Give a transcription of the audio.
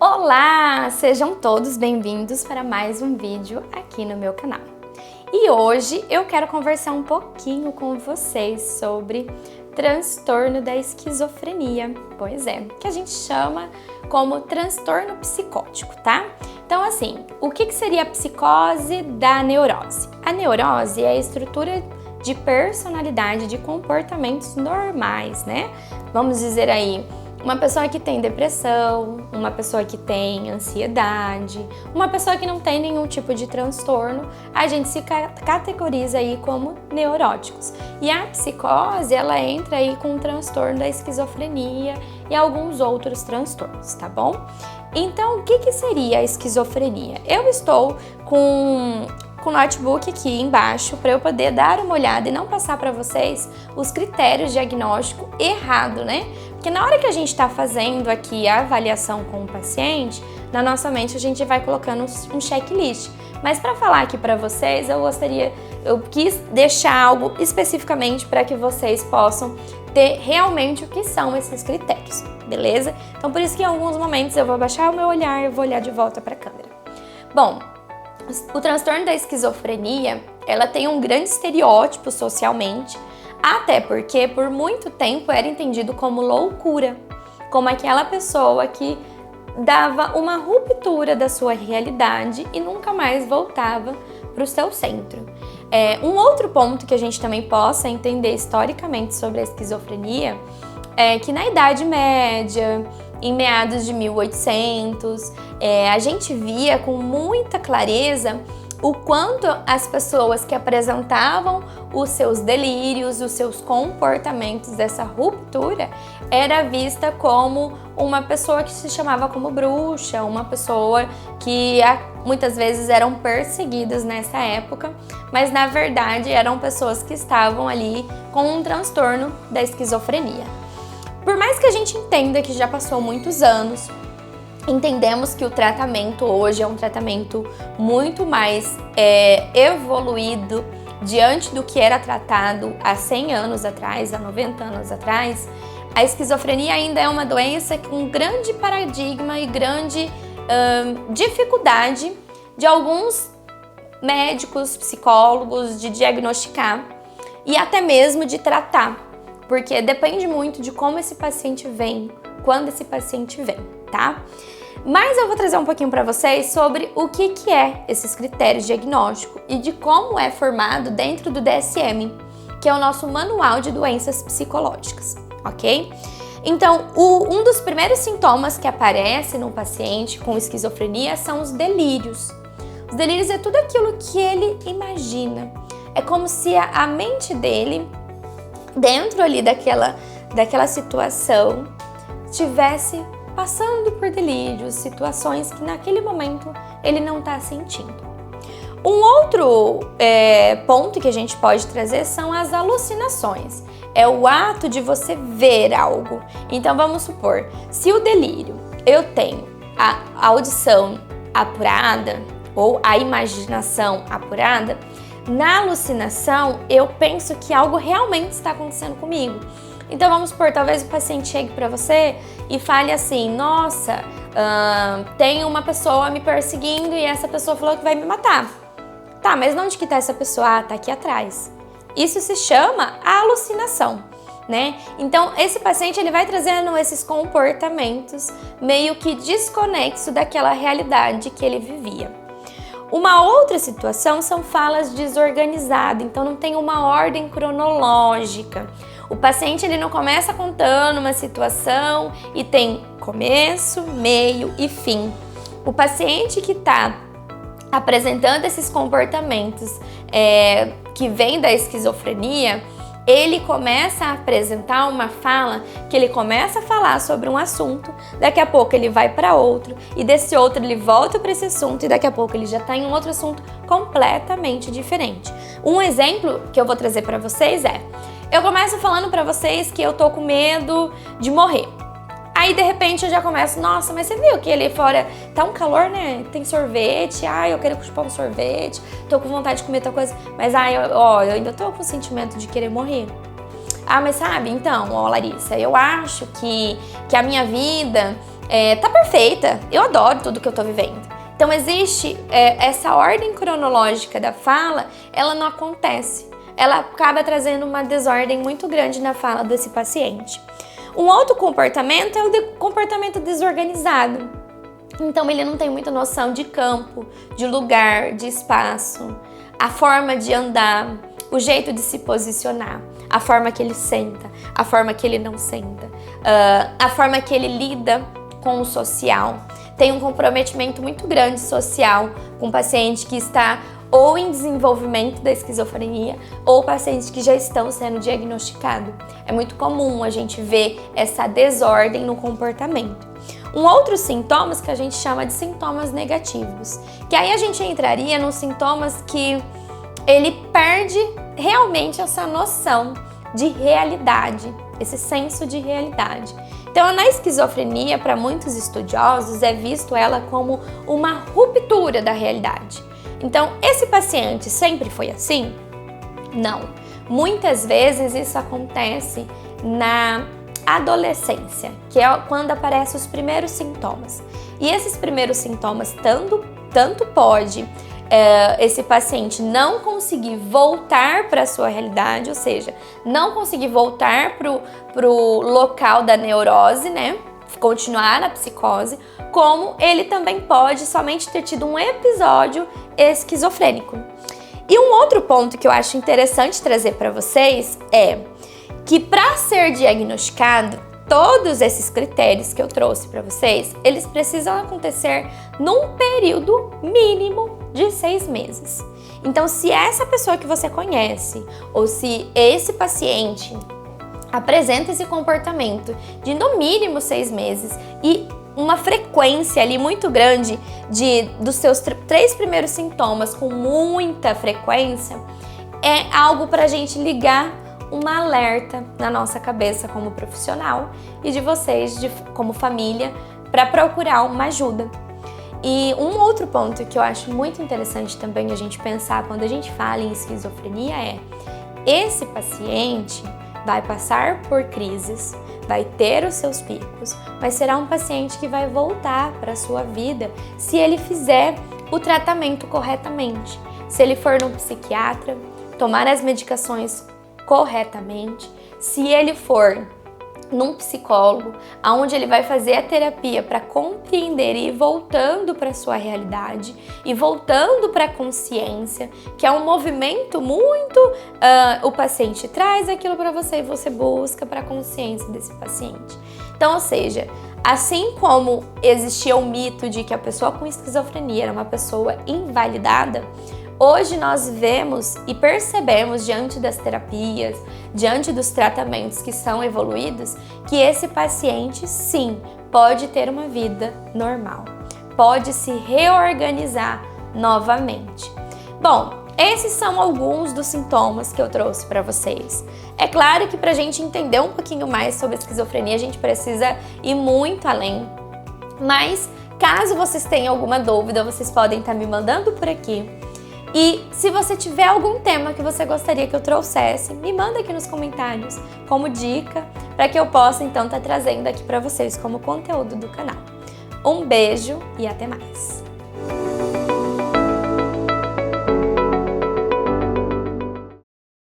Olá! Sejam todos bem-vindos para mais um vídeo aqui no meu canal. E hoje eu quero conversar um pouquinho com vocês sobre transtorno da esquizofrenia. Pois é, que a gente chama como transtorno psicótico, tá? Então assim, o que seria a psicose da neurose? A neurose é a estrutura de personalidade, de comportamentos normais, né? Vamos dizer aí, uma pessoa que tem depressão, uma pessoa que tem ansiedade, uma pessoa que não tem nenhum tipo de transtorno, a gente se categoriza aí como neuróticos. E a psicose, ela entra aí com o transtorno da esquizofrenia e alguns outros transtornos, tá bom? Então, o que seria a esquizofrenia? Eu estou com o notebook aqui embaixo para eu poder dar uma olhada e não passar para vocês os critérios de diagnóstico errado, né? Porque na hora que a gente está fazendo aqui a avaliação com o paciente, na nossa mente a gente vai colocando um checklist. Mas para falar aqui para vocês, eu quis deixar algo especificamente para que vocês possam ter realmente o que são esses critérios, beleza? Então por isso que em alguns momentos eu vou abaixar o meu olhar e eu vou olhar de volta para a câmera. Bom, o transtorno da esquizofrenia, ela tem um grande estereótipo socialmente, até porque por muito tempo era entendido como loucura, como aquela pessoa que dava uma ruptura da sua realidade e nunca mais voltava para o seu centro. Um outro ponto que a gente também possa entender historicamente sobre a esquizofrenia é que na Idade Média, em meados de 1800, a gente via com muita clareza o quanto as pessoas que apresentavam os seus delírios, os seus comportamentos dessa ruptura, era vista como uma pessoa que se chamava como bruxa, uma pessoa que muitas vezes eram perseguidas nessa época, mas na verdade eram pessoas que estavam ali com um transtorno da esquizofrenia. Por mais que a gente entenda que já passou muitos anos, entendemos que o tratamento hoje é um tratamento muito mais evoluído diante do que era tratado há 100 anos atrás, há 90 anos atrás. A esquizofrenia ainda é uma doença com grande paradigma e grande dificuldade de alguns médicos, psicólogos de diagnosticar e até mesmo de tratar. Porque depende muito de como esse paciente vem, quando esse paciente vem, tá? Mas eu vou trazer um pouquinho para vocês sobre o que é esses critérios de diagnóstico e de como é formado dentro do DSM, que é o nosso manual de doenças psicológicas, ok? Então, um dos primeiros sintomas que aparece no paciente com esquizofrenia são os delírios. Os delírios é tudo aquilo que ele imagina. É como se a mente dele, dentro ali daquela situação, estivesse passando por delírios, situações que naquele momento ele não está sentindo. Um outro ponto que a gente pode trazer são as alucinações. É o ato de você ver algo. Então vamos supor, se o delírio eu tenho a audição apurada ou a imaginação apurada, na alucinação, eu penso que algo realmente está acontecendo comigo. Então vamos supor, talvez o paciente chegue para você e fale assim: nossa, tem uma pessoa me perseguindo e essa pessoa falou que vai me matar. Tá, mas onde que tá essa pessoa? Ah, tá aqui atrás. Isso se chama alucinação, né? Então esse paciente ele vai trazendo esses comportamentos meio que desconexo daquela realidade que ele vivia. Uma outra situação são falas desorganizadas, então não tem uma ordem cronológica. O paciente ele não começa contando uma situação e tem começo, meio e fim. O paciente que está apresentando esses comportamentos que vem da esquizofrenia, ele começa a apresentar uma fala que ele começa a falar sobre um assunto, daqui a pouco ele vai para outro e desse outro ele volta para esse assunto e daqui a pouco ele já está em um outro assunto completamente diferente. Um exemplo que eu vou trazer para vocês eu começo falando para vocês que eu tô com medo de morrer. Aí, de repente, eu já começo, nossa, mas você viu que ali fora tá um calor, né? Tem sorvete, eu quero chupar um sorvete, tô com vontade de comer tal coisa, mas, eu ainda tô com o sentimento de querer morrer. Mas sabe, então, Larissa, eu acho que a minha vida tá perfeita, eu adoro tudo que eu tô vivendo. Então existe essa ordem cronológica da fala, ela não acontece. Ela acaba trazendo uma desordem muito grande na fala desse paciente. Um outro comportamento é o comportamento desorganizado. Então ele não tem muita noção de campo, de lugar, de espaço, a forma de andar, o jeito de se posicionar, a forma que ele senta, a forma que ele não senta, a forma que ele lida com o social. Tem um comprometimento muito grande social com o paciente que está ou em desenvolvimento da esquizofrenia ou pacientes que já estão sendo diagnosticados. É muito comum a gente ver essa desordem no comportamento. Outros sintomas que a gente chama de sintomas negativos, que aí a gente entraria nos sintomas que ele perde realmente essa noção de realidade, esse senso de realidade. Então, na esquizofrenia, para muitos estudiosos, é visto ela como uma ruptura da realidade. Então, esse paciente sempre foi assim? Não. Muitas vezes isso acontece na adolescência, que é quando aparecem os primeiros sintomas. E esses primeiros sintomas tanto pode esse paciente não conseguir voltar para a sua realidade, ou seja, não conseguir voltar para o local da neurose, né? Continuar na psicose, como ele também pode somente ter tido um episódio esquizofrênico. E um outro ponto que eu acho interessante trazer para vocês é que para ser diagnosticado, todos esses critérios que eu trouxe para vocês, eles precisam acontecer num período mínimo de 6 meses. Então, se essa pessoa que você conhece ou se esse paciente apresenta esse comportamento de no mínimo 6 meses e uma frequência ali muito grande dos seus 3 primeiros sintomas com muita frequência, é algo para a gente ligar um alerta na nossa cabeça como profissional e de vocês como família para procurar uma ajuda. E um outro ponto que eu acho muito interessante também a gente pensar quando a gente fala em esquizofrenia é: esse paciente vai passar por crises, vai ter os seus picos, mas será um paciente que vai voltar para a sua vida se ele fizer o tratamento corretamente. Se ele for no psiquiatra, tomar as medicações corretamente, se ele for num psicólogo, onde ele vai fazer a terapia para compreender e ir voltando para a sua realidade e voltando para a consciência, que é um movimento muito... o paciente traz aquilo para você e você busca para a consciência desse paciente. Então, ou seja, assim como existia o mito de que a pessoa com esquizofrenia era uma pessoa invalidada, hoje nós vemos e percebemos diante das terapias, diante dos tratamentos que são evoluídos, que esse paciente sim pode ter uma vida normal, pode se reorganizar novamente. Bom, esses são alguns dos sintomas que eu trouxe para vocês. É claro que para a gente entender um pouquinho mais sobre a esquizofrenia, a gente precisa ir muito além, mas caso vocês tenham alguma dúvida, vocês podem estar me mandando por aqui. E se você tiver algum tema que você gostaria que eu trouxesse, me manda aqui nos comentários como dica, para que eu possa então estar trazendo aqui para vocês como conteúdo do canal. Um beijo e até mais!